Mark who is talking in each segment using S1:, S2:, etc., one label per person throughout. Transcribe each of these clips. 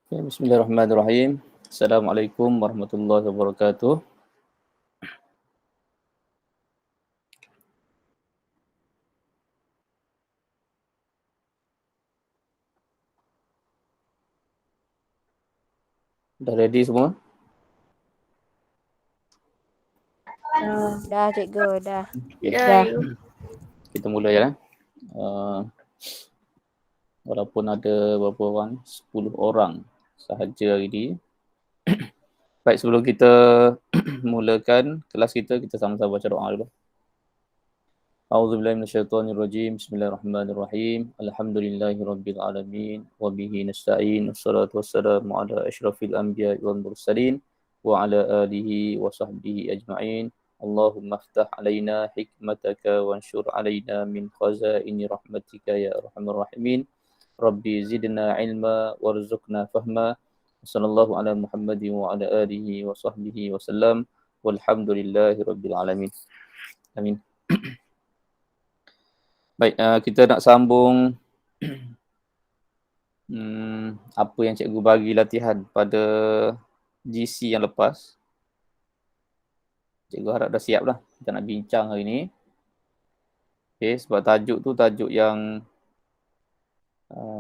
S1: Ya, Bismillahirrahmanirrahim. Assalamualaikum warahmatullahi wabarakatuh. Dah ready semua?
S2: Dah cikgu, dah.
S1: Okay.
S2: Dah.
S1: Kita mula ya. Walaupun ada berapa orang? 10 orang sahaja hari ini. Baik, sebelum kita mulakan kelas kita sama-sama baca doa dulu. A'udzubillahi minasyaitonirrajim. Bismillahirrahmanirrahim. Alhamdulillahirabbil alamin wa bihi nasta'in. Wassalatu wassalamu ala asyrafil anbiya'i wal mursalin wa ala alihi wa sahbihi ajma'in. Allahumma aftah alaina hikmataka wanshur alaina min khazaini rahmatika ya arhamar rahimin. Rabbi zidna ilma warzuqna fahma. Sallallahu ala Muhammadin wa ala alihi wa sahbihi wasallam. Walhamdulillahi rabbil alamin. Amin. Baik, kita nak sambung apa yang cikgu bagi latihan pada GC yang lepas. Cikgu harap dah siap lah. Kita nak bincang hari ni. Okay, sebab tajuk tu tajuk yang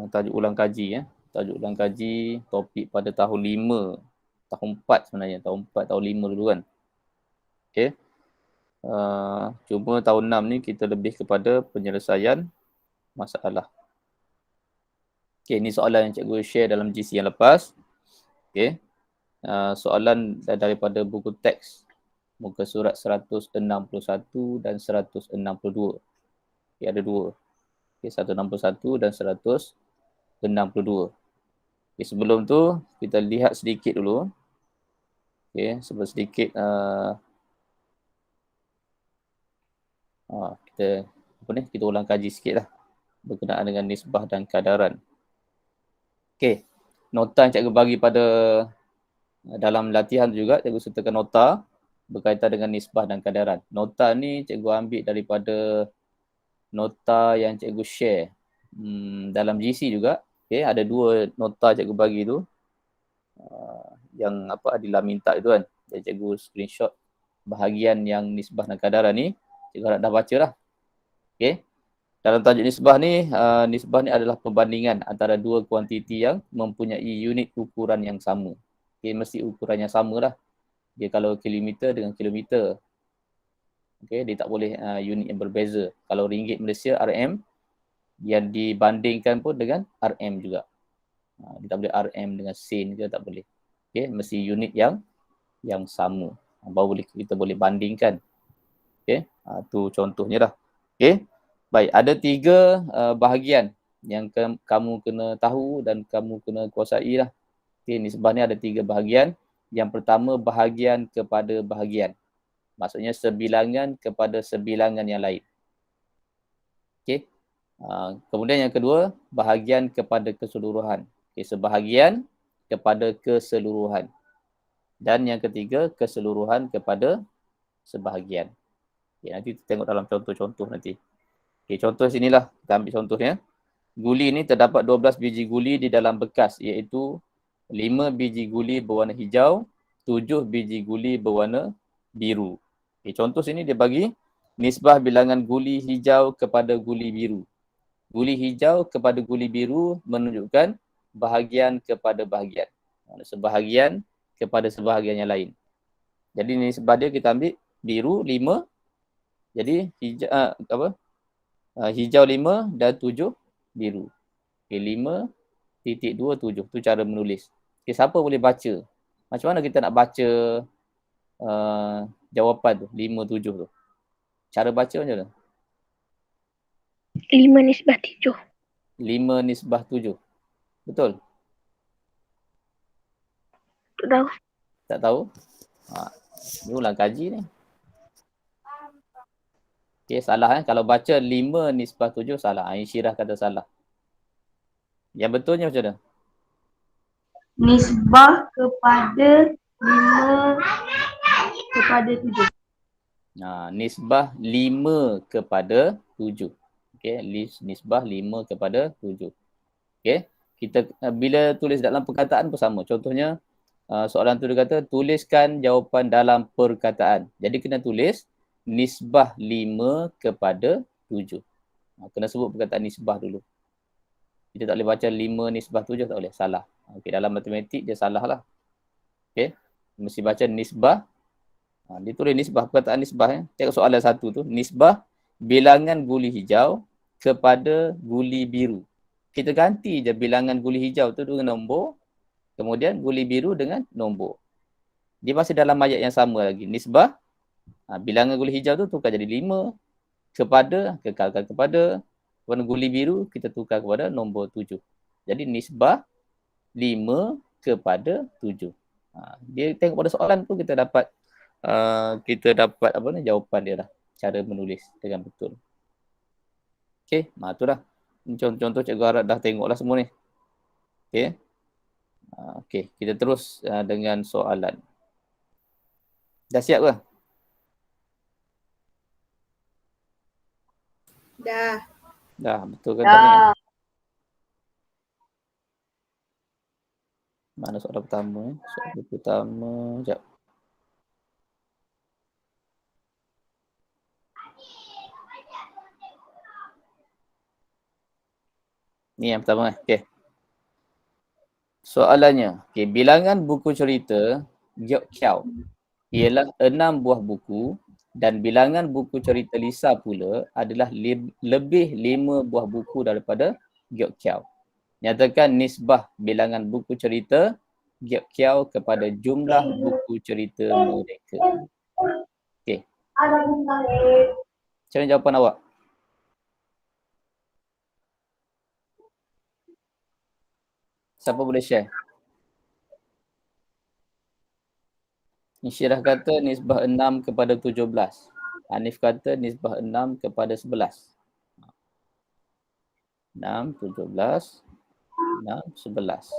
S1: tajuk ulang kaji ya. Tajuk ulang kaji topik pada tahun 5. Tahun 4 sebenarnya. Tahun 4, tahun 5 dulu kan. Okay. Cuma tahun 6 ni kita lebih kepada penyelesaian masalah. Okay, ni soalan yang cikgu share dalam GC yang lepas. Okay. Soalan daripada buku teks muka surat 161 dan 162. Okay, ada dua. Okay, 161 dan 162. Okay, sebelum tu kita lihat sedikit dulu. Okay, sebelum sedikit kita ulang kaji sikit lah berkenaan dengan nisbah dan kadaran. Okay, nota yang cikgu bagi pada dalam latihan juga, cikgu sertakan nota berkaitan dengan nisbah dan kadaran. Nota ni cikgu ambil daripada nota yang cikgu share dalam GC juga. Okay, ada dua nota cikgu bagi tu yang Adila minta itu kan. Jadi cikgu screenshot bahagian yang nisbah dan kadaran ni. Cikgu harap dah baca lah. Okay. Dalam tajuk nisbah ni adalah perbandingan antara dua kuantiti yang mempunyai unit ukuran yang sama. Okay, mesti ukurannya sama lah. Dia kalau kilometer dengan kilometer. Okay, dia tak boleh unit yang berbeza. Kalau ringgit Malaysia, RM, yang dibandingkan pun dengan RM juga. Dia tak boleh RM dengan sen ke, tak boleh. Okay, mesti unit yang sama. Baru kita boleh bandingkan. Okay, tu contohnya dah. Okay, baik. Ada 3 bahagian yang kamu kena tahu dan kamu kena kuasai lah. Okay, nisbah ni ada 3 bahagian. Yang pertama, bahagian kepada bahagian. Maksudnya sebilangan kepada sebilangan yang lain. Okay. Kemudian yang kedua, bahagian kepada keseluruhan. Okay, sebahagian kepada keseluruhan. Dan yang ketiga, keseluruhan kepada sebahagian. Okay, nanti kita tengok dalam contoh-contoh nanti. Okay, contoh sinilah. Kita ambil contohnya. Guli ni terdapat 12 biji guli di dalam bekas, iaitu 5 biji guli berwarna hijau, 7 biji guli berwarna biru. Okay, contoh sini dia bagi nisbah bilangan guli hijau kepada guli biru. Guli hijau kepada guli biru menunjukkan bahagian kepada bahagian. Sebahagian kepada sebahagian yang lain. Jadi nisbah dia kita ambil biru 5. Jadi hijau 5 dan 7 biru. Okay, 5.27. Tu cara menulis. Okay, siapa boleh baca? Macam mana kita nak baca jawapan tu, 5.7 tu? Cara baca macam mana?
S2: 5/7.
S1: 5/7. Betul?
S2: Tak tahu.
S1: Tak tahu? Ni ulang kaji ni. Okay, salah Kalau baca 5/7 salah. Syirah kata salah. Yang betulnya macam mana?
S3: Nisbah kepada 5/7.
S1: Nisbah 5/7. Okay, nisbah 5/7. Okay. Kita bila tulis dalam perkataan pun sama. Contohnya soalan tu dia kata tuliskan jawapan dalam perkataan. Jadi kena tulis nisbah 5 kepada 7. Kena sebut perkataan nisbah dulu. Kita tak boleh baca 5 nisbah 7, tak boleh. Salah. Okey, dalam matematik dia salah lah. Okey. Mesti baca nisbah. Dia tulis nisbah, perkataan nisbah. Tengok soalan satu tu. Nisbah bilangan guli hijau kepada guli biru. Kita ganti je bilangan guli hijau tu dengan nombor. Kemudian guli biru dengan nombor. Dia masih dalam ayat yang sama lagi. Nisbah, bilangan guli hijau tu tukar jadi 5 kepada, kekalkan kepada. Warna guli biru kita tukar kepada nombor 7. Jadi nisbah 5 kepada 7. Dia tengok pada soalan tu kita dapat jawapan dia lah. Cara menulis dengan betul. Okey, tu dah. Contoh-contoh cikgu harap dah tengok lah semua ni. Okey. Okey, kita terus dengan soalan. Dah siap ke?
S3: Dah.
S1: Dah, betul ke tak ni? Mana soalan pertama? Soalan pertama, sekejap. Ni yang pertama. Okey. Soalannya, bilangan buku cerita Giok Kiao ialah 6 buah buku dan bilangan buku cerita Lisa pula adalah lebih 5 buah buku daripada Giok Kiao. Nyatakan nisbah bilangan buku cerita Giok Kiao kepada jumlah buku cerita mereka. Okey. Macam mana jawapan awak? Siapa boleh share? Insyirah kata nisbah 6 kepada 17. Hanif kata nisbah 6 kepada 11. 6, 17, 6, 11.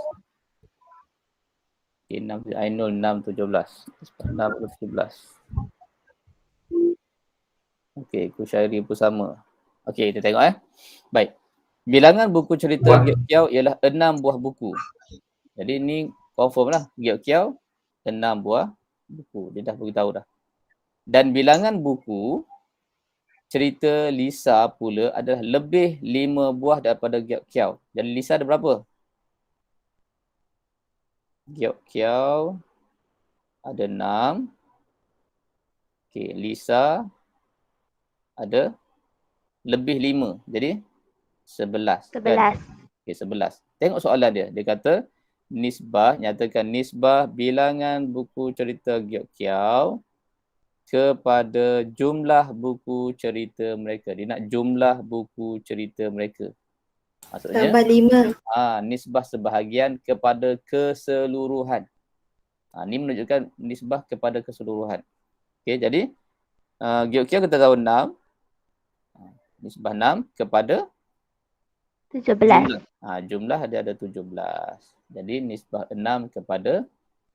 S1: Okay, Ainul 6, 17. 6, 17. Okey, Kushairi pun sama. Okey, kita tengok Baik. Bilangan buku cerita Giok Kiao ialah 6 buah buku. Jadi ni confirm lah. Giok Kiao 6 buah buku. Dia dah beritahu dah. Dan bilangan buku cerita Lisa pula adalah lebih 5 buah daripada Giok Kiao. Jadi Lisa ada berapa? Giok Kiao ada 6. Okey, Lisa ada lebih 5. Jadi 11.
S2: 11.
S1: Kan? Okey, 11. Tengok soalan dia. Dia kata nisbah, nyatakan nisbah bilangan buku cerita Giok Kiao kepada jumlah buku cerita mereka. Dia nak jumlah buku cerita mereka. Maksudnya
S3: Tambah 5.
S1: Nisbah sebahagian kepada keseluruhan. Ni menunjukkan nisbah kepada keseluruhan. Okey, jadi Giok Kiao kita tahu 6. Nisbah 6 kepada
S2: 17.
S1: Jumlah dia ada 17. Jadi nisbah 6 kepada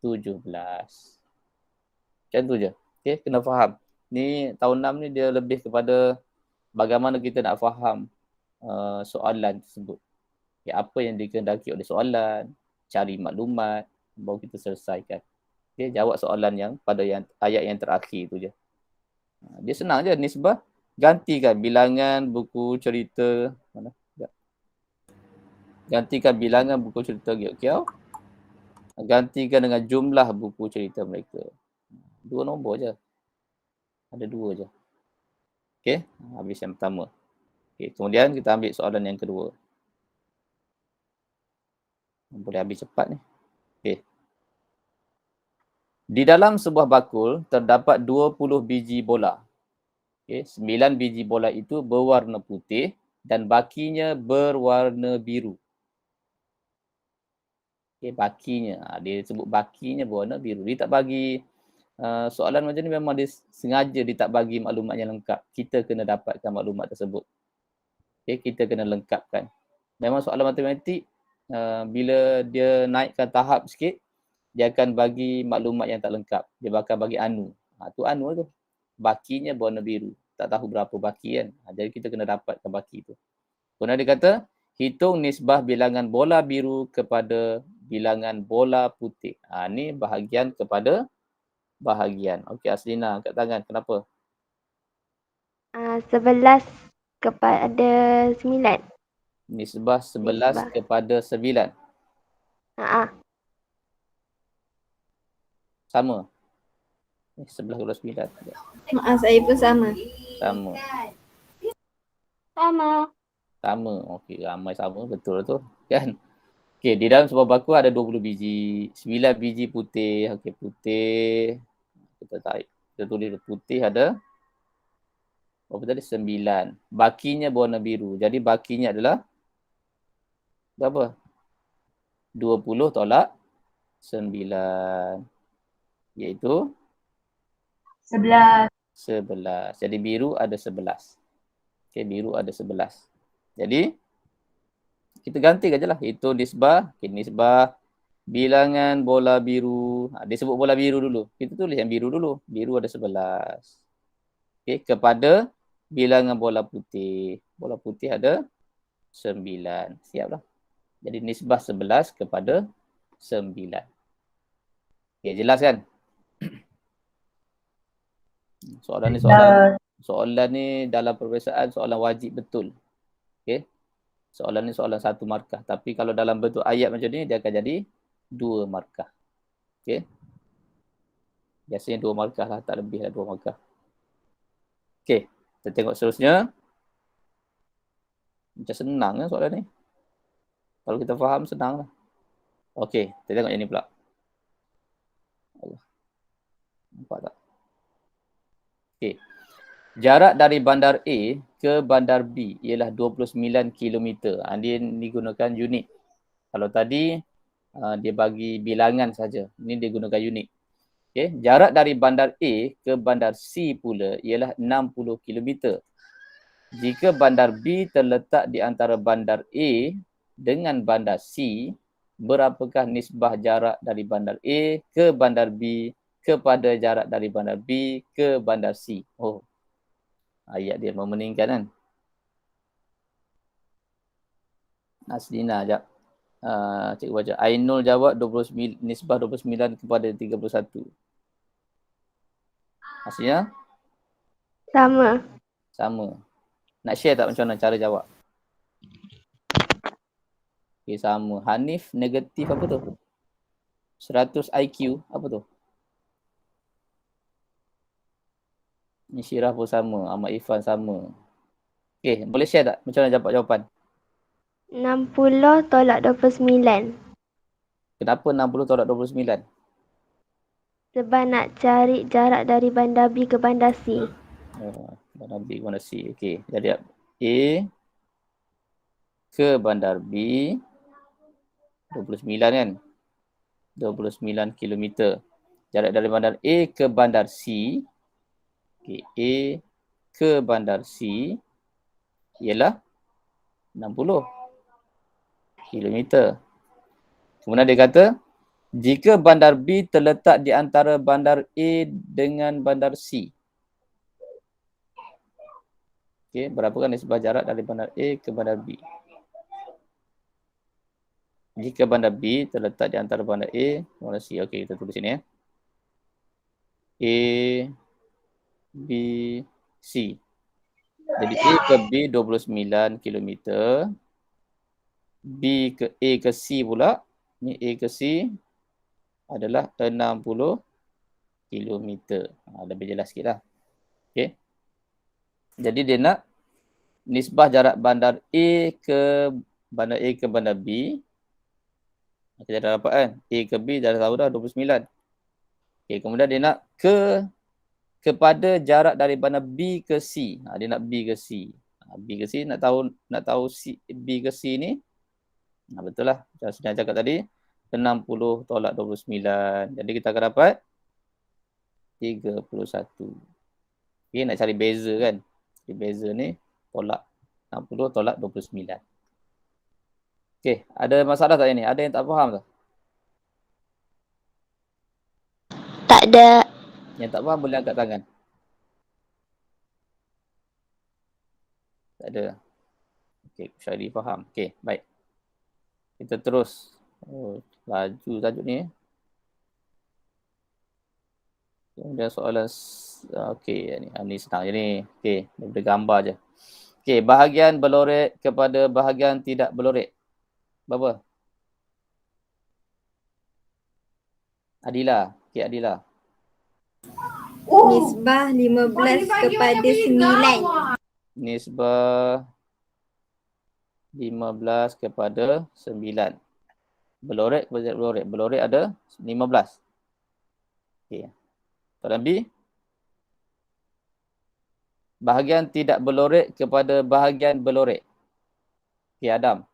S1: 17. Macam tu je. Okey, kena faham. Ni tahun 6 ni dia lebih kepada bagaimana kita nak faham soalan tersebut. Okay, apa yang dikehendaki oleh soalan, cari maklumat, baru kita selesaikan. Okay, jawab soalan yang pada ayat yang terakhir tu je. Dia senang je nisbah. Gantikan bilangan buku cerita mana? Gantikan bilangan buku cerita Giok Kiao. Gantikan dengan jumlah buku cerita mereka. 2 nombor je. Ada 2 je. Okey, habis yang pertama. Okey, kemudian kita ambil soalan yang kedua. Boleh habis cepat ni. Okey. Di dalam sebuah bakul terdapat 20 biji bola. Okey, 9 biji bola itu berwarna putih dan bakinya berwarna biru. Okey, bakinya. Dia sebut bakinya berwarna biru. Dia tak bagi soalan macam ni memang dia sengaja dia tak bagi maklumat yang lengkap. Kita kena dapatkan maklumat tersebut. Okey, kita kena lengkapkan. Memang soalan matematik bila dia naikkan tahap sikit, dia akan bagi maklumat yang tak lengkap. Dia bakal bagi anu. Tu anu tu. Bakinya berwarna biru. Tak tahu berapa baki kan. Jadi kita kena dapatkan baki tu. Kemudian dia kata, hitung nisbah bilangan bola biru kepada bilangan bola putih. Ni bahagian kepada bahagian. Okey, Aslina kat tangan. Kenapa?
S2: 11 kepada 9.
S1: Nisbah 11
S2: Nisbah.
S1: kepada 9. Sama. 11 kepada 9.
S3: Maaf, saya pun sama.
S1: Sama.
S2: Sama.
S1: Sama. Okey, ramai sama. Betul tu. Kan? Okey, di dalam sebuah baku ada 20 biji. 9 biji putih. Okey, putih. Kita tarik. Kita tulis putih ada berapa tadi? 9. Bakinya berwarna biru. Jadi bakinya adalah berapa? 20 tolak 9. Iaitu
S3: 11.
S1: 11. Jadi biru ada 11. Okey, biru ada 11. Jadi kita ganti je lah. Itu nisbah. Okay, nisbah bilangan bola biru. Dia sebut bola biru dulu. Kita tulis yang biru dulu. Biru ada 11. Okey, kepada bilangan bola putih. Bola putih ada 9. Siap lah. Jadi nisbah 11 kepada 9. Okey, jelas kan? Soalan ni dalam peperiksaan soalan wajib betul. Okey. Soalan ni soalan 1 markah. Tapi kalau dalam bentuk ayat macam ni, dia akan jadi 2 markah. Okey. Biasanya 2 markah lah. Tak lebih lah 2 markah. Okey. Kita tengok seterusnya. Macam senang kan soalan ni. Kalau kita faham, senang lah. Okey. Kita tengok yang ni pula. Allah. Nampak tak? Okey. Jarak dari bandar A ke bandar B ialah 29 km. Dia digunakan unit. Kalau tadi dia bagi bilangan saja. Ini dia gunakan unit. Okay. Jarak dari bandar A ke bandar C pula ialah 60 km. Jika bandar B terletak di antara bandar A dengan bandar C, berapakah nisbah jarak dari bandar A ke bandar B kepada jarak dari bandar B ke bandar C? Oh, ayat dia memeningkan kan? Aslina sekejap. Cikgu baca. Ainul jawab 29, nisbah 29 kepada 31. Aslina?
S2: Sama.
S1: Sama. Nak share tak macam mana cara jawab? Okay, sama. Hanif negatif apa tu? 100 IQ. Apa tu? Ni Syirah pun sama. Ahmad Irfan sama. Okay, boleh share tak macam mana jawab jawapan?
S2: 60 tolak 29.
S1: Kenapa 60 tolak 29?
S2: Sebab nak cari jarak dari bandar B ke bandar C.
S1: Bandar B ke bandar C. Okay, jadi A ke bandar B 29 kan? 29 km. Jarak dari bandar A ke bandar C. Okay, A ke bandar C ialah 60 km. Kemudian dia kata, jika bandar B terletak di antara bandar A dengan bandar C. Okay, berapakah nisbah jarak dari bandar A ke bandar B? Jika bandar B terletak di antara bandar A dan bandar C. Okey, kita tulis sini ya. A, B, C. Jadi A ke B 29 km. B ke A ke C pula. Ni A ke C adalah 60 km. Lebih jelas sikit lah. Okey. Jadi dia nak nisbah jarak bandar A ke bandar B. Kita dah dapat kan? A ke B dah tahu dah 29. Okay, kemudian dia nak kepada jarak dari bandar B ke C. Dia nak B ke C. B ke C nak tahu C, B ke C ni. Betul lah. Macam saya cakap tadi. 60 tolak 29. Jadi kita akan dapat 31. Okay, nak cari beza kan. Jadi beza ni tolak 60 tolak 29. Okay, ada masalah tak ini? Ada yang tak faham tak?
S2: Tak ada.
S1: Yang tak faham boleh angkat tangan. Tak ada. Okey, Syari faham. Okey, baik. Kita terus. Oh, laju tajuk ni. Kemudian soalan okey ni senang je ni. Okey, daripada gambar je. Okey, bahagian berlorek kepada bahagian tidak berlorek. Berapa? Adila. Okey, Adila.
S3: Nisbah 15 kepada 9.
S1: Nisbah 15 kepada 9. Berlorek kepada tidak berlorek. Berlorek ada 15. Okey. Soalan B. Bahagian tidak berlorek kepada bahagian berlorek. Okey, Adam.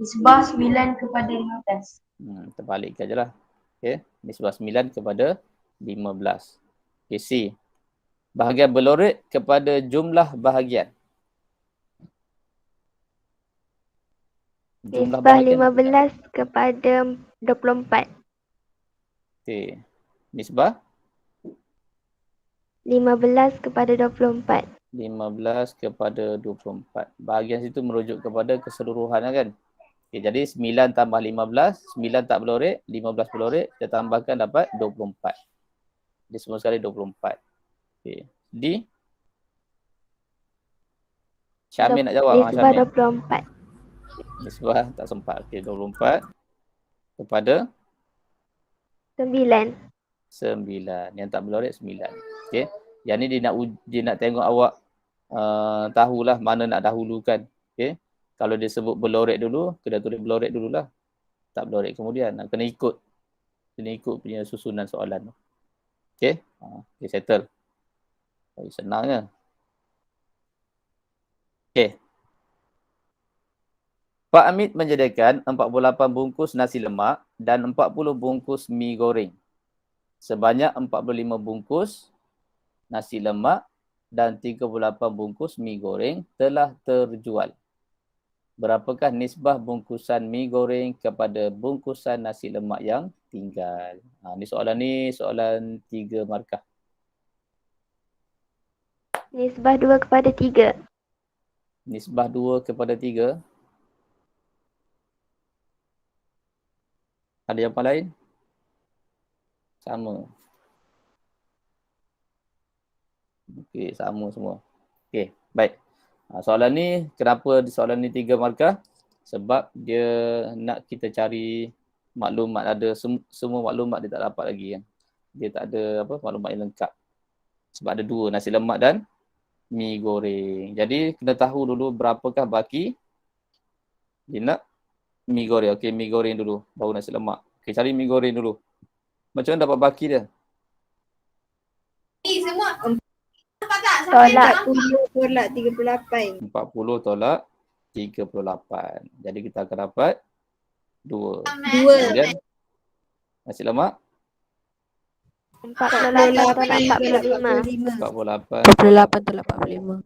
S4: nisbah 9 kepada 15.
S1: Terbalikkan je lah. Okey, nisbah 9 kepada 15. Okey, C. Bahagian berlorek kepada jumlah bahagian. Jumlah
S2: Nisbah
S1: bahagian.
S2: 15 kepada 24.
S1: Okey. Nisbah
S2: 15 kepada 24.
S1: 15 kepada 24. Bahagian situ merujuk kepada keseluruhan kan. Okey, jadi 9 tambah 15, 9 tak berlorek, 15 berlorek, kita tambahkan dapat 24. Jadi semua sekali 24. Okey. D. Syamil nak jawab.
S2: Nisbah
S1: Syamil.
S2: 24.
S1: Nisbah tak sempat. Okey, 24 kepada
S2: 9.
S1: 9. Yang tak berlorek 9. Okey. Yang ni dia nak tengok awak tahulah mana nak dahulukan. Okey. Kalau dia sebut berlorek dulu, kena tulis berlorek dululah. Tak berlorek kemudian. Kena ikut. Kena ikut punya susunan soalan tu. Okey. Okey, settle. Senangnya. Okey. Pak Amit menyediakan 48 bungkus nasi lemak dan 40 bungkus mi goreng. Sebanyak 45 bungkus nasi lemak dan 38 bungkus mi goreng telah terjual. Berapakah nisbah bungkusan mi goreng kepada bungkusan nasi lemak yang tinggal? Ni soalan 3 markah.
S2: Nisbah 2 kepada 3.
S1: Nisbah 2 kepada 3. Ada jawapan lain? Sama. Okey, sama semua. Okey, baik. Soalan ni, kenapa soalan ni 3 markah? Sebab dia nak kita cari maklumat, ada semua maklumat dia tak dapat lagi kan. Dia tak ada maklumat yang lengkap. Sebab ada 2, nasi lemak dan mi goreng. Jadi kena tahu dulu berapakah baki. Dia nak mi goreng. Okey, mi goreng dulu, baru nasi lemak. Okey, cari mi goreng dulu. Macam mana dapat baki dia?
S2: Tolak
S3: 40 tolak 38.
S1: 40 tolak 38. Jadi kita akan dapat 2.
S3: 2.
S1: Kemudian nasi lemak
S2: 48 tolak 45.
S1: 48.
S4: 48 tolak 45.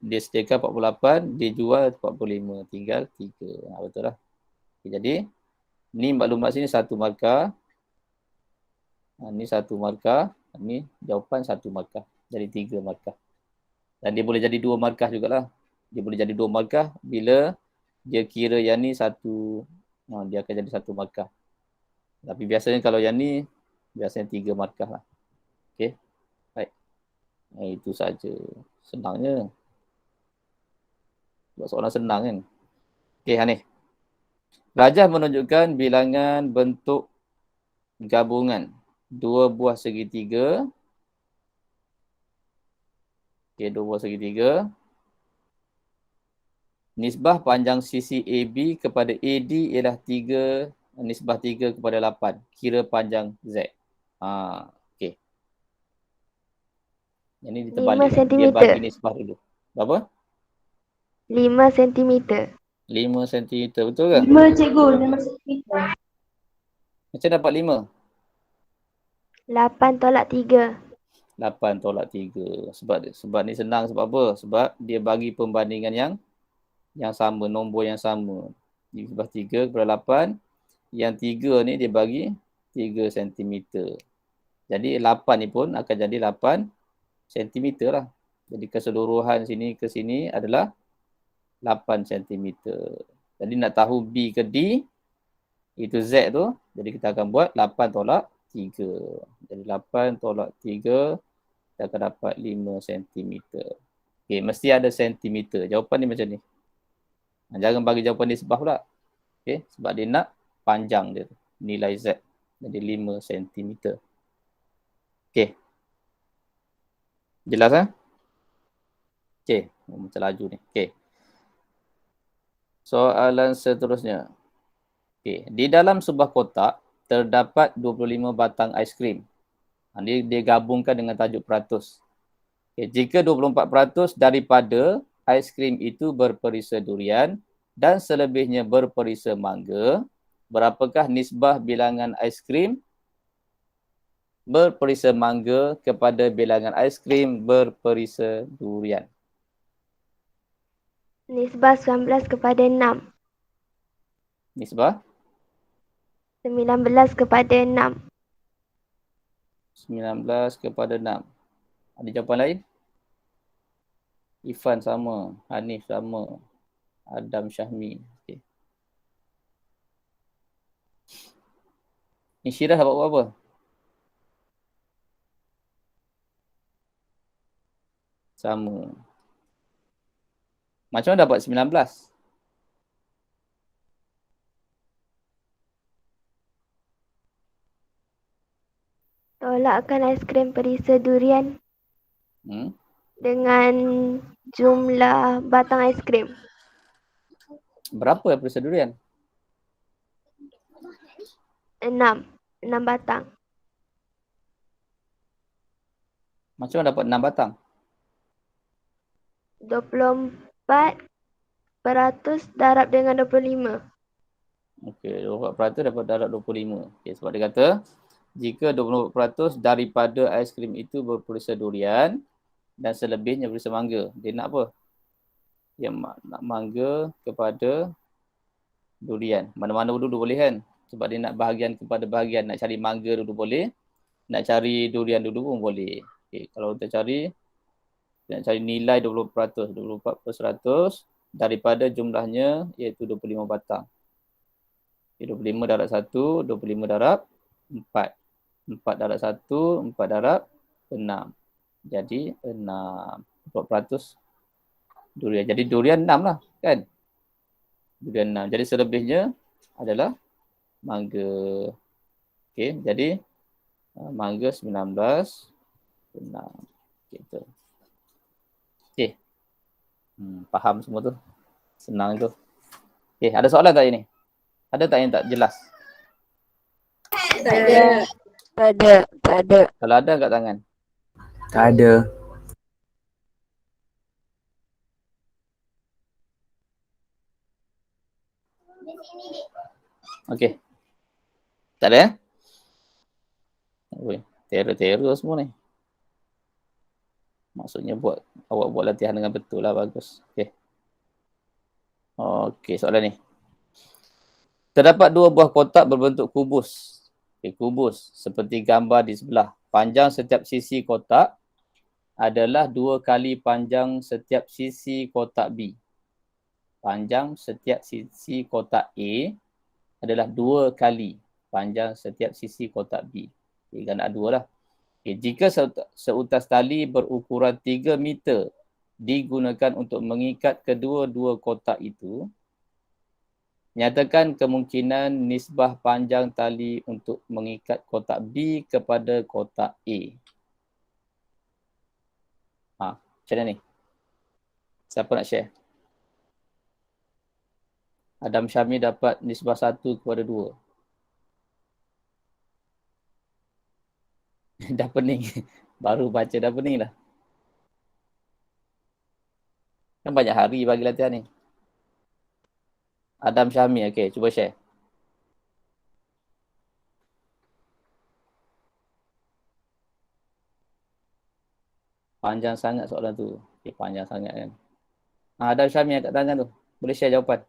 S1: Dia sediakan 48, dia jual 45. Tinggal 3. Betul lah. Okay, jadi ni maklumat sini 1 markah. Ni 1 markah. Ni jawapan 1 markah. Jadi 3 markah. Dan dia boleh jadi 2 markah jugalah. Dia boleh jadi 2 markah bila dia kira yang ni 1, dia akan jadi 1 markah. Tapi biasanya kalau yang ni, biasanya 3 markah lah. Okey. Baik. Itu saja. Senangnya. Buat soalan senang kan. Okey, Hanif. Rajah menunjukkan bilangan bentuk gabungan 2 buah segitiga. Okey, 2 buah segitiga. Nisbah panjang sisi AB kepada AD ialah 3, nisbah 3 kepada 8. Kira panjang Z. Okey. Yang ni diterbalik.
S2: 5 cm.
S1: Dia bagi nisbah dulu. Berapa?
S2: 5 cm.
S1: 5 cm. Betul ke?
S4: 5 cikgu, 5 cm.
S1: Macam dapat 5?
S2: 8 tolak 3.
S1: 8 tolak 3. Sebab ni senang sebab apa? Sebab dia bagi perbandingan yang sama, nombor yang sama. Nisbah 3 kepada 8. Yang 3 ni dia bagi 3 cm. Jadi 8 ni pun akan jadi 8 sentimeter lah. Jadi keseluruhan sini ke sini adalah 8 sentimeter. Jadi nak tahu B ke D, itu Z tu. Jadi kita akan buat 8 tolak 3. Jadi 8 tolak 3, kita akan dapat 5 sentimeter. Okay, mesti ada sentimeter. Jawapan ni macam ni. Jangan bagi jawapan nisbah pula. Okay, sebab dia nak panjang dia tu, nilai Z. Jadi 5 sentimeter. Okay. Jelas kan? Okay, macam laju ni. Okay. Soalan seterusnya. Okay. Di dalam sebuah kotak, terdapat 25 batang aiskrim. Dia gabungkan dengan tajuk peratus. Okay. Jika 24% daripada aiskrim itu berperisa durian dan selebihnya berperisa mangga, berapakah nisbah bilangan aiskrim berperisa mangga kepada bilangan aiskrim berperisa durian?
S2: Nisbah 19 kepada 6.
S1: Nisbah
S2: 19 kepada 6.
S1: 19 kepada 6. Ada jawapan lain? Ifan sama, Hanif sama, Adam Syahmi. Okay. Ni Syirah dapat buat apa? Sama. Macam mana dapat 19?
S2: Tolakkan aiskrim perisa durian dengan jumlah batang aiskrim.
S1: Berapa perisa durian?
S2: 6. 6 batang.
S1: Macam mana dapat 6 batang?
S2: 24% darab dengan 25.
S1: Okey, 24% dapat darab 25. Okey, sebab dia kata jika 24% daripada aiskrim itu berperisa durian dan selebihnya perisa mangga. Dia nak apa? Dia nak mangga kepada durian. Mana-mana dulu boleh kan? Sebab dia nak bahagian kepada bahagian. Nak cari mangga dulu boleh. Nak cari durian dulu pun boleh. Okay, kalau kita cari, nak cari nilai 20%. 24% daripada jumlahnya iaitu 25 batang. Okay, 25 darab 1, 25 darab 4. 4 darab 1, 4 darab 6. Jadi 6. 4% durian. Jadi durian 6 lah kan? Durian 6. Jadi selebihnya adalah mangga. Okey, jadi mangga 19, 6. Gitu. Okey. Faham semua tu? Senang tu. Okey, ada soalan tak ini? Ada tak yang tak jelas?
S3: Tak ada.
S4: Tak ada. Tak ada.
S1: Kalau ada, angkat tangan.
S5: Tak ada.
S1: Okey. Tak ada ya? Oi, terror semua ni. Maksudnya awak buat latihan dengan betul lah, bagus. Okey. Okey, soalan ni. Terdapat 2 buah kotak berbentuk kubus. Okey, kubus seperti gambar di sebelah. Panjang setiap sisi kotak adalah 2 kali panjang setiap sisi kotak B. Panjang setiap sisi kotak A adalah 2 kali panjang setiap sisi kotak B. Okay, ganda 2 lah. Okay, jika seutas tali berukuran 3 meter digunakan untuk mengikat kedua-dua kotak itu, nyatakan kemungkinan nisbah panjang tali untuk mengikat kotak B kepada kotak A. Macam mana ni? Siapa nak share? Adam Syami dapat nisbah 1 kepada 2. Dah pening. Baru baca dah pening dah. Kan banyak hari bagi latihan ni. Adam Syami, okey, cuba share. Panjang sangat soalan tu. Okey, panjang sangat kan. Adam Syami angkat tangan tu. Boleh share jawapan.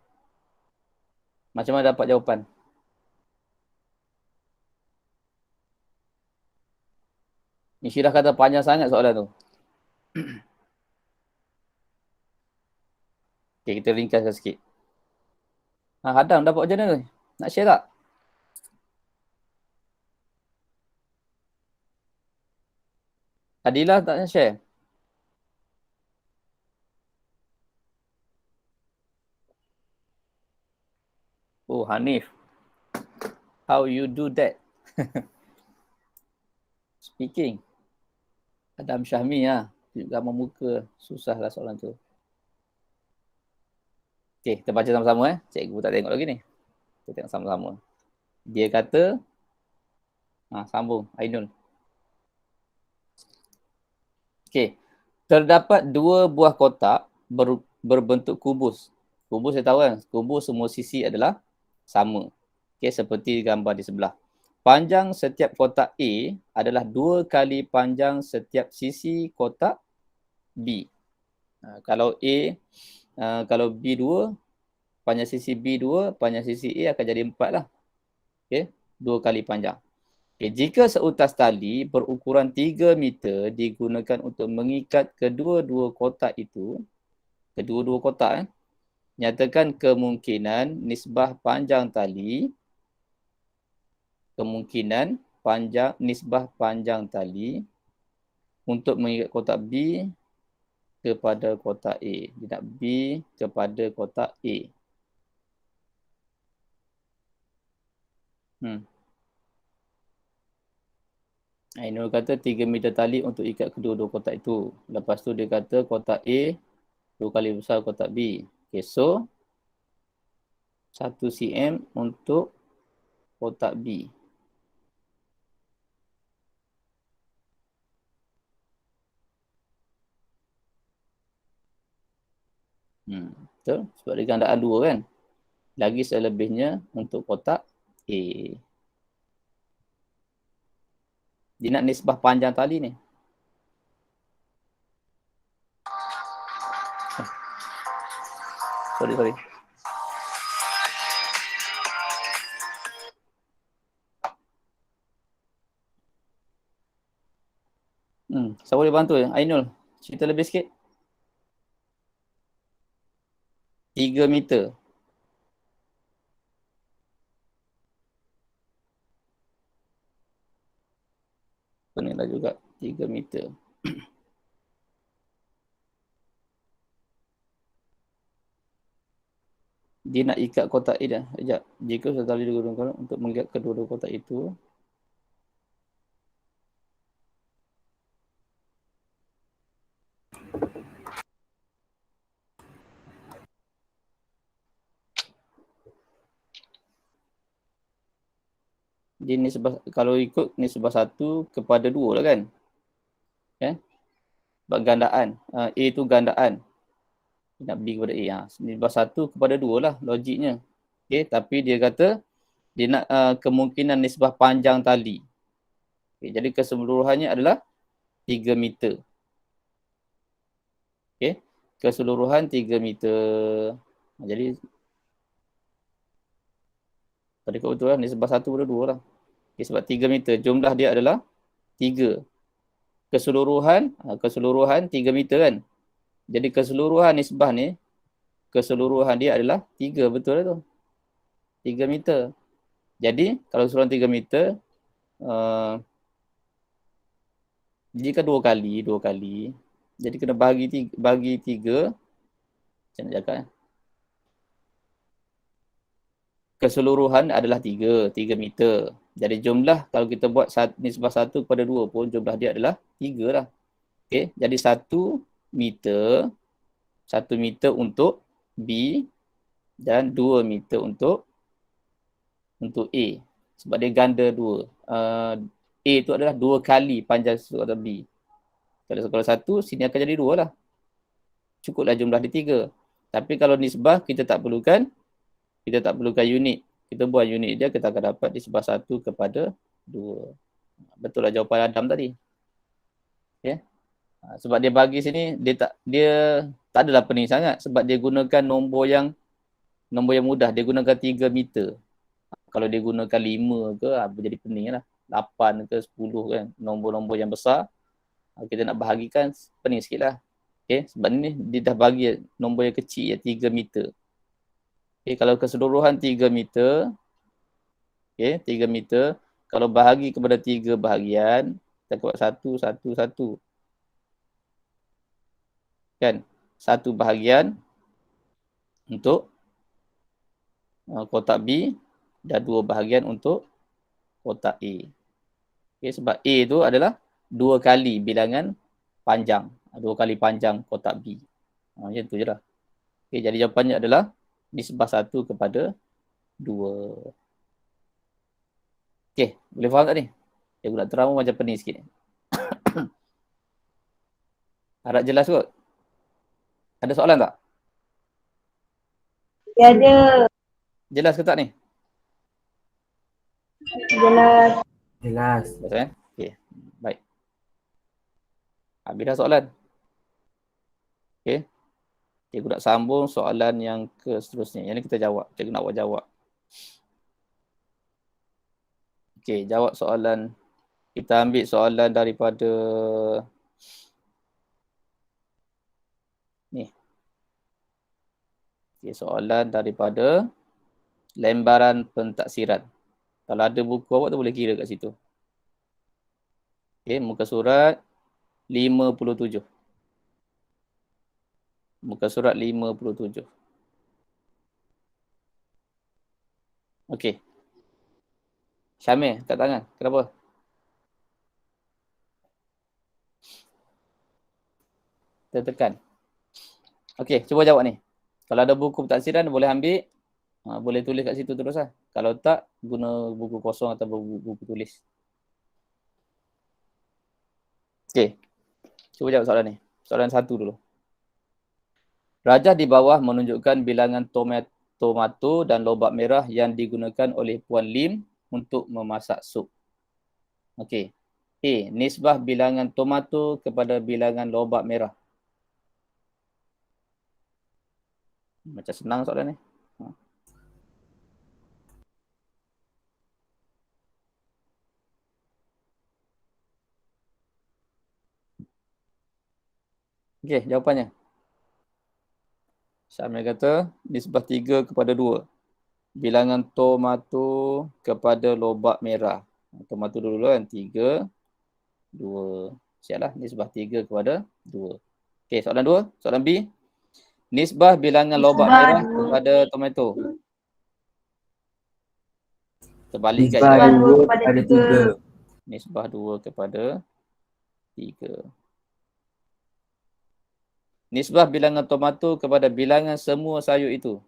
S1: Macam mana dapat jawapan? Ni Syirah kata panjang sangat soalan tu. Okay, kita ringkaskan sikit. Hadam dapat macam mana? Nak share tak? Adilah tak nak share? Oh, Hanif. How you do that? Speaking. Adam Syahmi lah. Gambar muka. Susahlah soalan tu. Okay, kita baca sama-sama. Cikgu tak tengok lagi ni. Kita tengok sama-sama. Dia kata, sambung. Ainul. Okay. Terdapat 2 buah kotak berbentuk kubus. Kubus saya tahu kan. Kubus semua sisi adalah sama. Okay, seperti gambar di sebelah. Panjang setiap kotak A adalah 2 kali panjang setiap sisi kotak B. Kalau B 2, panjang sisi B 2, panjang sisi A akan jadi 4 lah. Okay, 2 kali panjang. Okay, jika seutas tali berukuran 3 meter digunakan untuk mengikat kedua-dua kotak itu, nyatakan kemungkinan nisbah panjang tali untuk mengikat kotak B kepada kotak A. Dia nak B kepada kotak A. Ainul kata 3 meter tali untuk ikat kedua-dua kotak itu. Lepas tu dia kata kotak A 2 kali besar kotak B. Okay, so 1 cm untuk kotak B. Betul? Sebab dia gandaan 2 kan. Lagi selebihnya untuk kotak A. Dia nak nisbah panjang tali ni. Sorry. Siapa boleh bantu? Ainul, cerita lebih sikit. 3 meter. Pening lah juga. 3 meter. Dia nak ikat kotak A dah. Sekejap. Jika sudah tali digunakan untuk mengikat kedua-dua kotak itu, dia nisbah, kalau ikut nisbah 1 kepada 2 lah kan. Sebab gandaan. A tu gandaan. Dia nak B kepada A. Nisbah 1 kepada 2 lah logiknya. Okay, tapi dia kata dia nak kemungkinan nisbah panjang tali. Okay, jadi keseluruhannya adalah 3 meter. Okay, keseluruhan 3 meter. Jadi pada kebetulan nisbah 1 kepada 2 lah. Okay, sebab 3 meter. Jumlah dia adalah 3. Keseluruhan 3 meter kan. Jadi keseluruhan nisbah ni, keseluruhan dia adalah 3. Betul lah tu. 3 meter. Jadi kalau keseluruhan 3 meter, dia kan 2 kali. Jadi kena bagi 3. Macam nak cakap keseluruhan adalah 3 meter. Jadi jumlah kalau kita buat nisbah 1 kepada 2 pun jumlah dia adalah 3 lah. Okay, jadi 1 meter untuk B dan 2 meter untuk A. Sebab dia ganda 2. A tu adalah 2 kali panjang kotak B. Kalau 1, sini akan jadi 2 lah. Cukuplah jumlah dia 3. Tapi kalau nisbah kita tak perlukan unit. Kita buat unit dia, kita akan dapat nisbah 1 kepada 2. Betul lah jawapan Adam tadi. Okay. Sebab dia bagi sini, dia tak adalah pening sangat. Sebab dia gunakan nombor yang mudah. Dia gunakan 3 meter. Kalau dia gunakan 5 ke, jadi pening lah. 8 ke 10 kan. Nombor-nombor yang besar, Kita nak bahagikan pening sikit lah. Okay, sebab ni dia dah bagi nombor yang kecil, 3 meter. Okay, kalau keseluruhan 3 meter, okay, 3 meter, kalau bahagi kepada 3 bahagian, kita buat 1, 1, 1. Kan? 1 bahagian untuk kotak B dan 2 bahagian untuk kotak A. Okay, sebab A tu adalah 2 kali bilangan panjang. 2 kali panjang kotak B. Macam tu je lah. Okay, jadi jawapannya adalah nisbah 1 kepada 2. Okay, boleh faham tak ni? Cikgu nak terang macam pening sikit. Harap jelas kot? Ada soalan tak?
S3: Ya ada.
S1: Jelas ke tak ni?
S3: Jelas.
S5: Jelas.
S1: Jelas Okay, baik. Habis dah soalan. Okay. Cikgu nak sambung soalan yang ke seterusnya. Yang ni kita jawab. Cikgu nak buat jawab. Okay, jawab soalan. Kita ambil soalan daripada ni. Okay, soalan daripada lembaran pentaksiran. Kalau ada buku awak tu boleh kira kat situ. Okay, muka surat 57. Muka surat 57. Okey. Syamil, kat tangan. Kenapa? Tertekan. Okey, cuba jawab ni. Kalau ada buku pentaksiran boleh ambil. Boleh tulis kat situ terus lah. Kalau tak, guna buku kosong atau buku tulis. Okey. Cuba jawab soalan ni. Soalan 1 dulu. Rajah di bawah menunjukkan bilangan tomato dan lobak merah yang digunakan oleh Puan Lim untuk memasak sup. Okey. A. Nisbah bilangan tomato kepada bilangan lobak merah. Macam senang soalan ni. Okey, jawapannya. Syamil kata nisbah 3 kepada 2. Bilangan tomato kepada lobak merah. Tomato dulu kan. 3, 2. Siaplah nisbah 3 kepada 2. Okey, soalan 2. Soalan B. Nisbah bilangan lobak merah kepada tomato. Terbalikkan
S5: Nisbah
S1: je.
S5: 2 kepada 3.
S1: Nisbah 2 kepada 3. Nisbah bilangan tomato kepada bilangan semua sayur itu.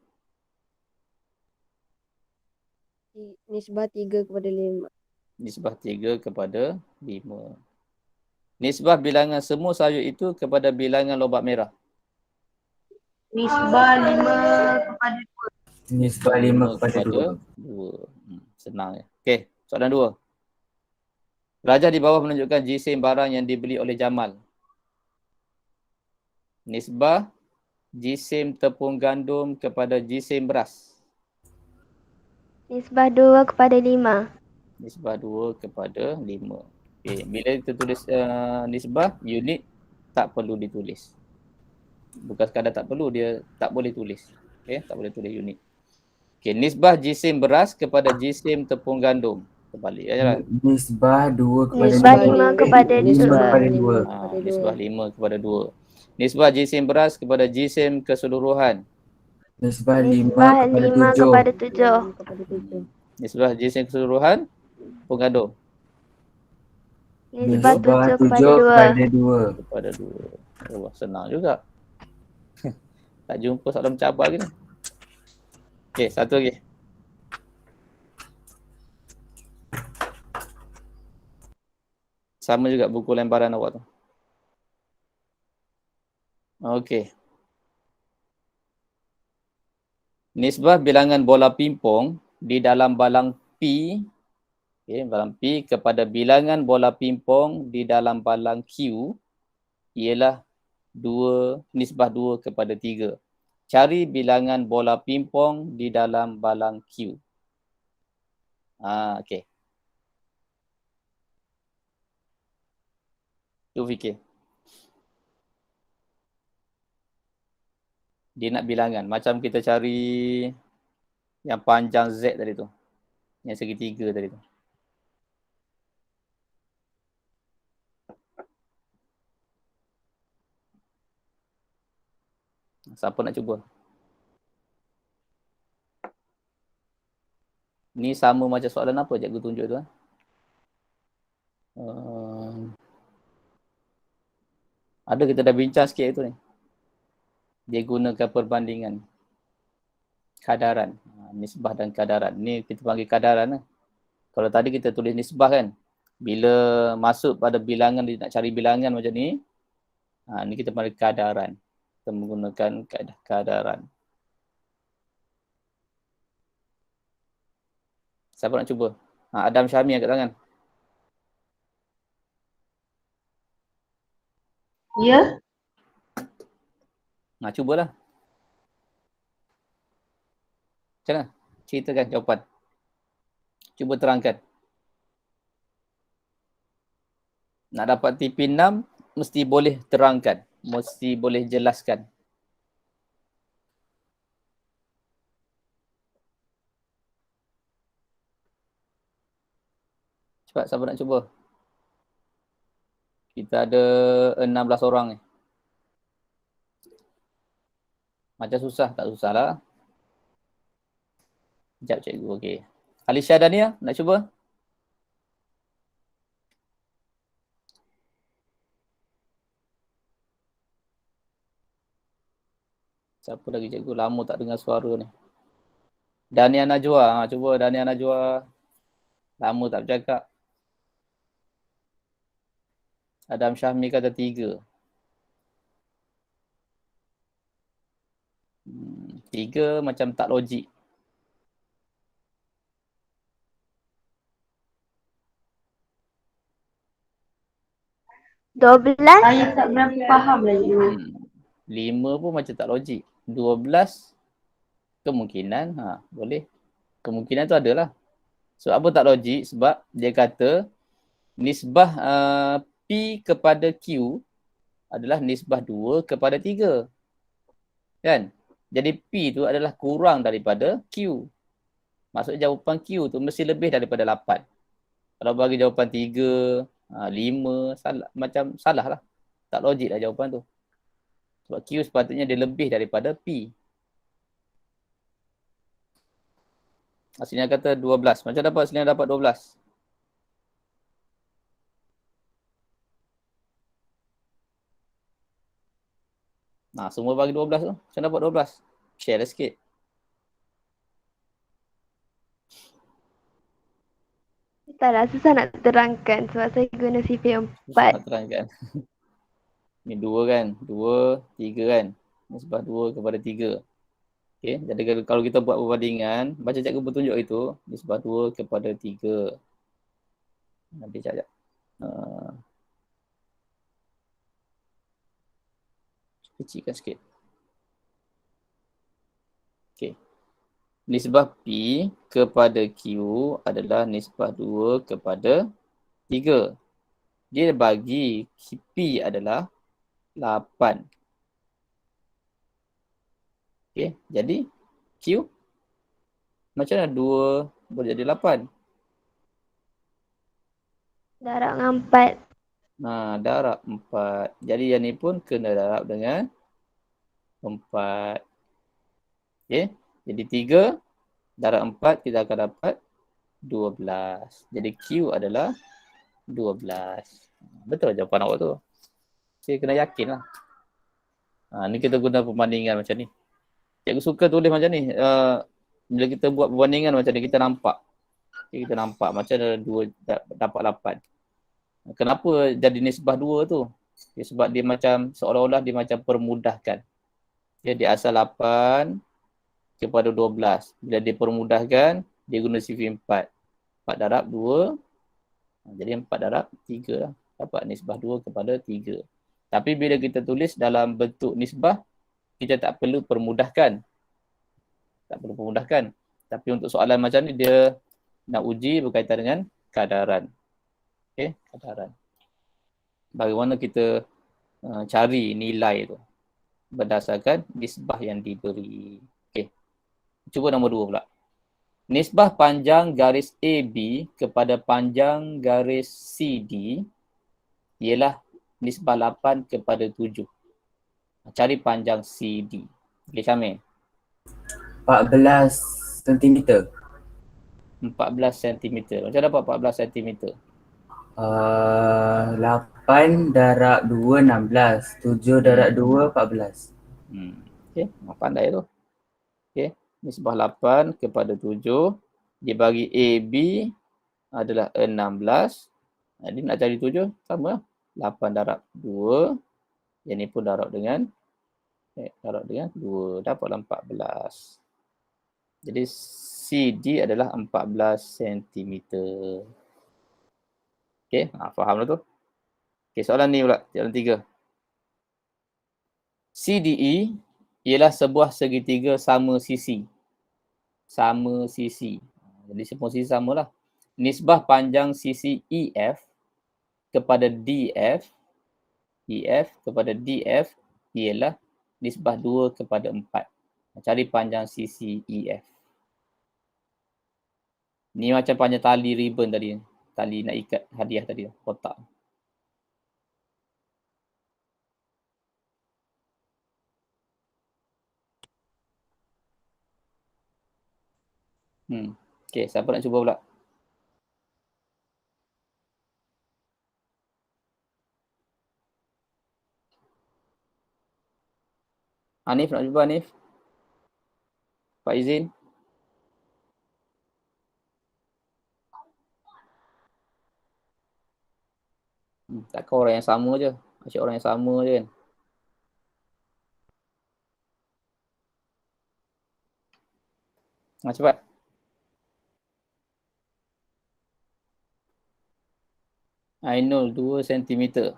S4: Nisbah 3 kepada 5.
S1: Nisbah 3 kepada 5. Nisbah bilangan semua sayur itu kepada bilangan lobak merah.
S3: Nisbah 5 kepada
S5: Nisbah 5 kepada 2.
S1: 2. Senang ya. Okey, soalan 2. Rajah di bawah menunjukkan jisim barang yang dibeli oleh Jamal. Nisbah jisim tepung gandum kepada jisim beras.
S2: Nisbah 2 kepada 5.
S1: Nisbah 2 kepada 5. Okay. Bila kita tulis nisbah, unit tak perlu ditulis. Bukan sekadar tak perlu, dia tak boleh tulis. Okay, tak boleh tulis unit. Okay, nisbah jisim beras kepada jisim tepung gandum. Terbalik aja lah.
S5: Nisbah 2 kepada
S2: Nisbah
S5: 2.
S2: 5 kepada 2.
S1: Nisbah 5 kepada 2. Nisbah jisim beras kepada jisim keseluruhan.
S5: Nisbah 5
S2: Nisbah
S5: kepada
S2: 5
S5: 7.
S2: kepada 7.
S1: Nisbah jisim keseluruhan tepung gandum.
S2: Nisbah 7 kepada 2.
S1: Kepada 2. Oh, senang juga. Tak jumpa soalan mencabar ke ni. Okey, satu lagi. Sama juga buku lembaran awak tu. Okey. Nisbah bilangan bola pingpong di dalam balang P, okay, balang P kepada bilangan bola pingpong di dalam balang Q ialah nisbah 2 kepada 3. Cari bilangan bola pingpong di dalam balang Q. Okey. Tu fikir. Dia nak bilangan. Macam kita cari yang panjang Z tadi tu. Yang segitiga tadi tu. Siapa nak cuba? Ni sama macam soalan apa cikgu tunjuk tu? Ada kita dah bincang sikit itu ni. Dia gunakan perbandingan. Kadaran. Nisbah dan kadaran. Ni kita panggil kadaran lah. Kalau tadi kita tulis nisbah kan. Bila masuk pada bilangan, dia nak cari bilangan macam ni. Ni kita panggil kadaran. Kita menggunakan kaedah kadaran. Siapa nak cuba? Adam Syahmi angkat tangan.
S3: Ya.
S1: Cubalah. Macam mana? Ceritakan jawapan. Cuba terangkan. Nak dapat TP6, mesti boleh terangkan. Mesti boleh jelaskan. Cepat, siapa nak cuba? Kita ada 16 orang ni. Macam susah, tak susah lah. Sekejap cikgu, okey. Alisha Dania, nak cuba? Siapa lagi cikgu? Lama tak dengar suara ni. Dania Najwa, cuba Dania Najwa. Lama tak bercakap. Adam Syahmi kata 3. 3 macam tak logik.
S3: Saya tak berapa faham lagi.
S1: 5 pun macam tak logik. 12 kemungkinan, boleh. Kemungkinan tu adalah. So apa tak logik? Sebab dia kata nisbah P kepada Q adalah nisbah 2 kepada 3. Kan? Jadi P tu adalah kurang daripada Q. Maksudnya jawapan Q tu mesti lebih daripada 8. Kalau bagi jawapan 3, 5, macam salah lah. Tak logik lah jawapan tu. Sebab Q sepatutnya dia lebih daripada P. Aslinya kata 12. Macam dapat aslinya dapat 12? Semua bagi 12 tu. Macam dapat 12? Share lah sikit.
S2: Taklah, susah nak terangkan sebab saya guna CP4.
S1: Susah nak terangkan. Ni 2 kan? 2, 3 kan? Nisbah 2 kepada 3. Okay, jadi kalau kita buat perbandingan, baca cikgu petunjuk itu, nisbah 2 kepada 3. Nanti sekejap. Kecilkan sikit. Okay. Nisbah P kepada Q adalah nisbah 2 kepada 3. Dia bagi P adalah 8. Okay, jadi Q macam mana 2 boleh jadi 8?
S2: Darab dengan 4.
S1: Darab 4. Jadi yang ni pun kena darab dengan 4. Okay, jadi 3 darab 4 kita akan dapat 12. Jadi Q adalah 12. Betul jawapan awak tu. Okay, kena yakin lah. Ni kita guna perbandingan macam ni. Cikgu suka tulis macam ni. Bila kita buat perbandingan macam ni, kita nampak. Kita nampak macam 2 dapat 8. Kenapa jadi nisbah 2 tu? Sebab dia macam, seolah-olah dia macam permudahkan. Dia asal 8 kepada 12. Bila dia permudahkan, dia guna CV4. 4 darab 2. Jadi 4 darab 3 lah. Dapat nisbah 2 kepada 3. Tapi bila kita tulis dalam bentuk nisbah, kita tak perlu permudahkan. Tak perlu permudahkan. Tapi untuk soalan macam ni, dia nak uji berkaitan dengan kadaran. Okay, kadaran. bagaimana kita cari nilai tu berdasarkan nisbah yang diberi. Okey. Cuba nombor 2 pula. Nisbah panjang garis AB kepada panjang garis CD ialah nisbah 8 kepada 7. Cari panjang CD. Okey, Syamil.
S5: 14 cm.
S1: 14 cm. Macam dapat 14 cm?
S5: 8 darab 2 16. 7 darab 2 14.
S1: Okey, pandai tu. Okey, nisbah 8 kepada 7 dibagi AB adalah 16. Jadi nak cari 7 sama lah. 8 darab 2. Yang ni pun darab dengan 2. Dapatlah 14. Jadi CD adalah 14 cm. Okey, faham lah tu. Okey, soalan ni pula, soalan 3. CDE ialah sebuah segitiga sama sisi. Sama sisi. Jadi semua sisi samalah. Nisbah panjang sisi EF kepada DF, EF kepada DF ialah nisbah 2 kepada 4. Cari panjang sisi EF. Ni macam panjang tali ribbon tadi. Tali nak ikat hadiah tadi, kotak. Okey, siapa nak cuba pula? Hanif nak cuba, Hanif? Pak Izin? Takkan orang yang sama je. Asyik orang yang sama je kan. Cepat. Ainul 2 cm.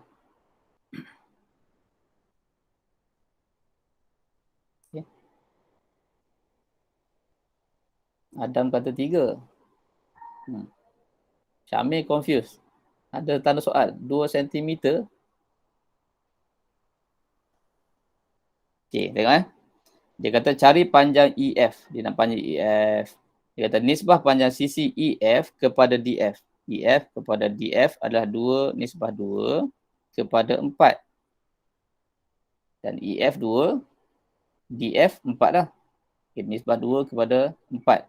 S1: Okay. Adam kata 3. Syamil confused. Ada tanda soal. 2 cm. Okey, tengok Dia kata cari panjang EF. Dia nak panjang EF. Dia kata nisbah panjang sisi EF kepada DF. EF kepada DF adalah 2 nisbah 2 kepada 4. Dan EF 2, DF 4 lah. Okay, nisbah 2 kepada 4.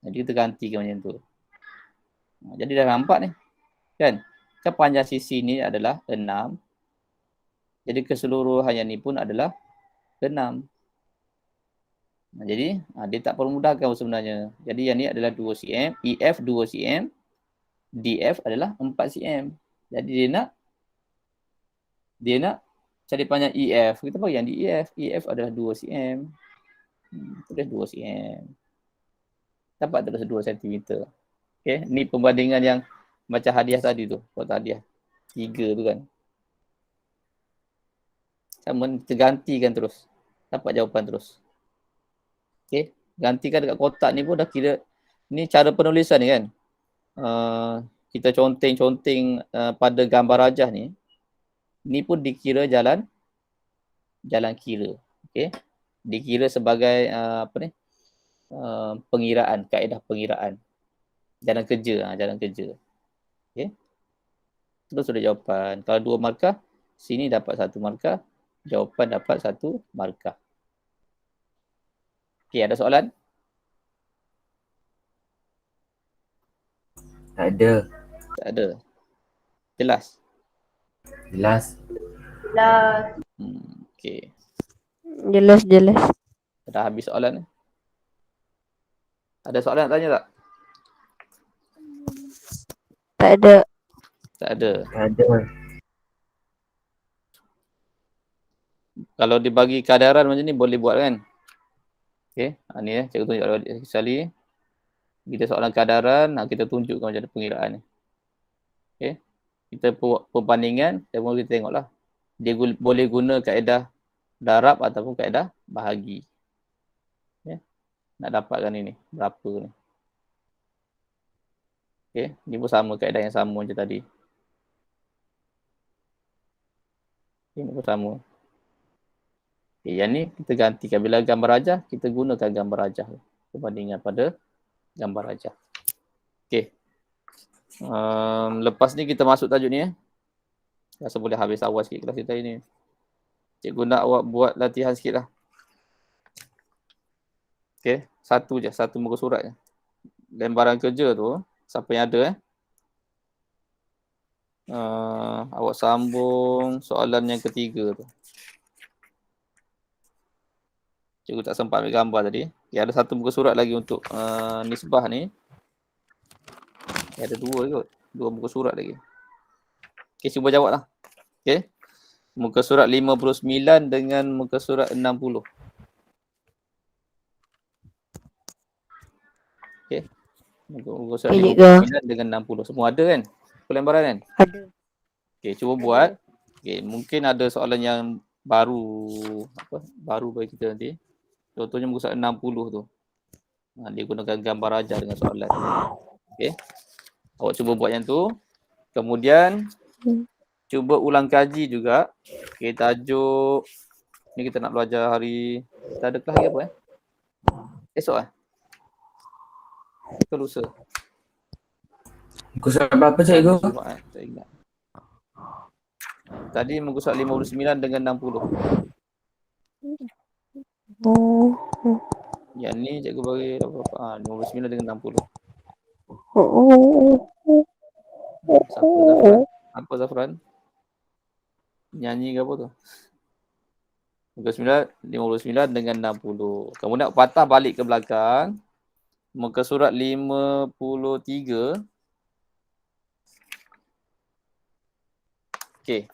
S1: Jadi kita gantikan macam tu. Jadi dah nampak ni. Kan panjang sisi ni adalah 6. Jadi keseluruhannya ni pun adalah 6. Jadi dia tak permudahkan sebenarnya. Jadi yang ni adalah 2 cm, EF 2 cm, DF adalah 4 cm. Jadi dia nak cari panjang EF. Kita bagi yang di EF. EF adalah 2 cm. Tulis 2 cm. Dapat terus 2 cm. Okey, ni perbandingan yang macam hadiah tadi tu. Kotak hadiah 3 tu kan. Sama tergantikan terus. Dapat jawapan terus. Okey, gantikan dekat kotak ni pun dah kira. Ni cara penulisan ni kan. Kita conteng-conteng pada gambar rajah ni. Ni pun dikira jalan kira. Okey. Dikira sebagai pengiraan, kaedah pengiraan. Jalan kerja, jalan kerja. Okey. Terus sudah jawapan. Kalau 2 markah, sini dapat 1 markah, jawapan dapat 1 markah. Okey, ada soalan?
S5: Tak ada.
S1: Tak ada. Jelas?
S5: Jelas.
S1: Okey.
S4: Jelas.
S1: Dah habis soalan ni. Ada soalan nak tanya tak?
S4: Tak ada.
S1: Tak ada.
S5: Tak ada.
S1: Kalau dibagi kadaran macam ni boleh buat kan? Okey, ni cikgu tunjuk sekali. Kita soalan kadaran, kita tunjukkan macam mana pengiraan ni. Okey. Kita buat perbandingan, kita tengoklah. Dia boleh guna kaedah darab ataupun kaedah bahagi. Okay. Nak dapatkan ini, berapa ni. Okay. Ni pun sama, kaedah yang sama macam tadi. Okay, muka sama. Okay, yang ni kita gantikan. Bila gambar rajah, kita gunakan gambar rajah berbandingan pada gambar rajah. Okay. Lepas ni kita masuk tajuk ni. Rasa boleh habis awal sikit kelas kita ini. Cikgu nak awak buat latihan sikit lah. Okay, satu muka surat je. Lembaran kerja tu, siapa yang ada awak sambung soalan yang ketiga tu. Cikgu tak sempat ambil gambar tadi. Ya, ada satu muka surat lagi untuk nisbah ni. Ya, ada dua kot. Dua muka surat lagi. Okay, cuba jawab lah. Okay. Muka surat 59 dengan muka surat 60. Okay. Muka surat
S4: Okay,
S1: 59 dengan 60. Semua ada kan? Pelembaran kan?
S4: Ada.
S1: Okay, cuba buat. Okay, mungkin ada soalan yang baru bagi kita nanti. Contohnya muka surat 60 tu. Dia gunakan gambar rajah dengan soalan. Okay. Awak cuba buat yang tu. Kemudian cuba ulang kaji juga. Okay, tajuk ni kita nak belajar hari, kita ada kelas hari apa esok ke lusa?
S5: Muka surat berapa cikgu?
S1: Tak ingat. Tadi muka surat 59 dengan 60.
S4: Oh.
S1: Yang ni cikgu bagi berapa? 59 dengan 60. Siapa Zafran? Apa Zafran? Nyanyi ke apa tu? Muka 59 dengan 60. Kemudian patah balik ke belakang. Muka surat 53. Okey.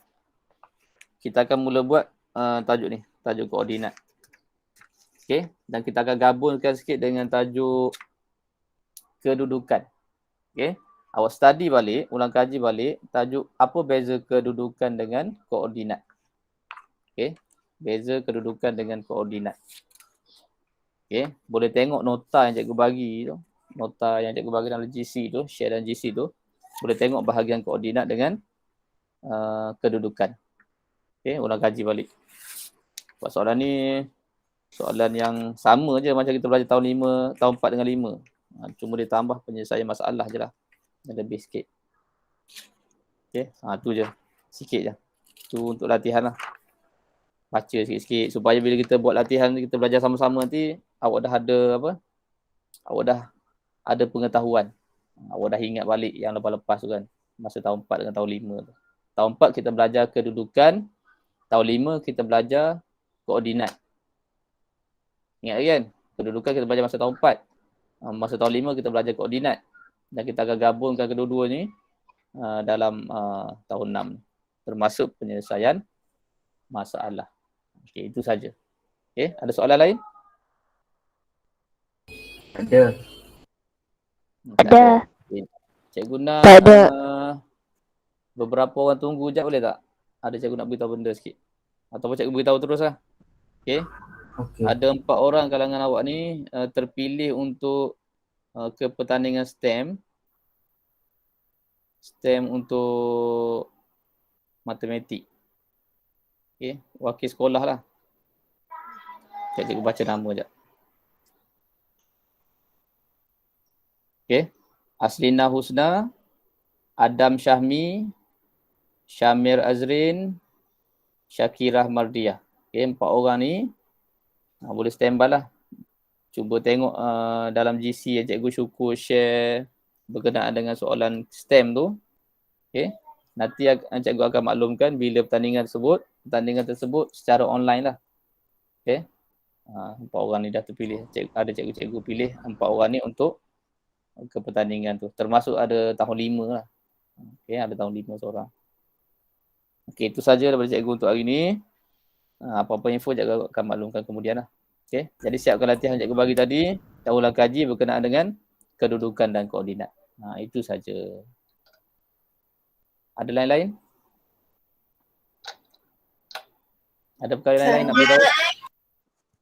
S1: Kita akan mula buat tajuk ni, tajuk koordinat. Okey, dan kita akan gabungkan sikit dengan tajuk kedudukan. Okey. Awak study balik, ulang kaji balik tajuk apa beza kedudukan dengan koordinat. Okey. Beza kedudukan dengan koordinat. Okey, boleh tengok nota yang cikgu bagi tu. Nota yang cikgu bagi dalam GC tu, share dan GC tu. Boleh tengok bahagian koordinat dengan kedudukan. Okey, ulang kaji balik. Buat soalan ni soalan yang sama je macam kita belajar tahun 5, tahun 4 dengan 5. Cuma dia tambah penyelesaian masalah je lah. Yang lebih sikit. Okey, tu je. Sikit je. Tu untuk latihan lah. Baca sikit-sikit supaya bila kita buat latihan, kita belajar sama-sama nanti, awak dah ada awak dah ada pengetahuan. Awak dah ingat balik yang lepas-lepas tu kan. Masa tahun 4 dengan tahun 5 tu. Tahun 4 kita belajar kedudukan. Tahun 5 kita belajar koordinat. Ingat kan? Kedudukan kita belajar masa tahun 4. Masa tahun 5 kita belajar koordinat. Dan kita akan gabungkan kedua-dua ni dalam tahun 6. Termasuk penyelesaian masalah. Okey, itu saja. Okey, ada soalan lain?
S5: Ada.
S2: Ada.
S1: Okay. Cikgu nak
S4: Tak ada.
S1: beberapa orang tunggu sekejap boleh tak? Ada cikgu nak beritahu benda sikit. Ataupun cikgu beritahu terus lah. Okey.
S5: Okey.
S1: Ada 4 orang kalangan awak ni terpilih untuk ke pertandingan STEM. STEM untuk matematik. Okey, wakil sekolah lah. Cikgu baca nama sekejap. Okey. Aslina Husna, Adam Syahmi, Syamir Azrin, Syakirah Mardiah. Okey, 4 orang ni boleh standby lah. Cuba tengok dalam GC yang cikgu syukur share berkenaan dengan soalan STEM tu. Okey. Nanti cikgu akan maklumkan bila pertandingan tersebut secara online lah. Okey. 4 orang ni dah terpilih. Ada cikgu-cikgu pilih 4 orang ni untuk ke pertandingan tu. Termasuk ada tahun 5 lah. Okey, ada tahun 5 seorang. Okey, itu saja daripada cikgu untuk hari ni. Apa-apa info cikgu akan maklumkan kemudian lah. Okey, jadi siapkan latihan cikgu bagi tadi. Kita ulang kaji berkenaan dengan kedudukan dan koordinat. Itu saja. Ada lain-lain? Ada perkara lain-lain nak beritahu?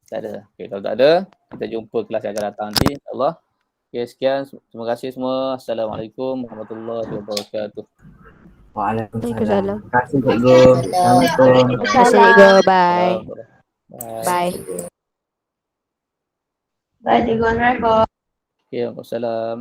S1: Tak ada. Okey, kalau tak ada, kita jumpa kelas yang akan datang nanti. InsyaAllah. Okey, sekian. Terima kasih semua. Assalamualaikum warahmatullahi wabarakatuh.
S5: Waalaikumsalam. Terima kasih cikgu. Assalamualaikum.
S4: Terima kasih cikgu. Bye.
S1: Bye.
S4: Bye.
S3: Baik, cikgu. Assalamualaikum.
S1: Okay, Waalaikumsalam.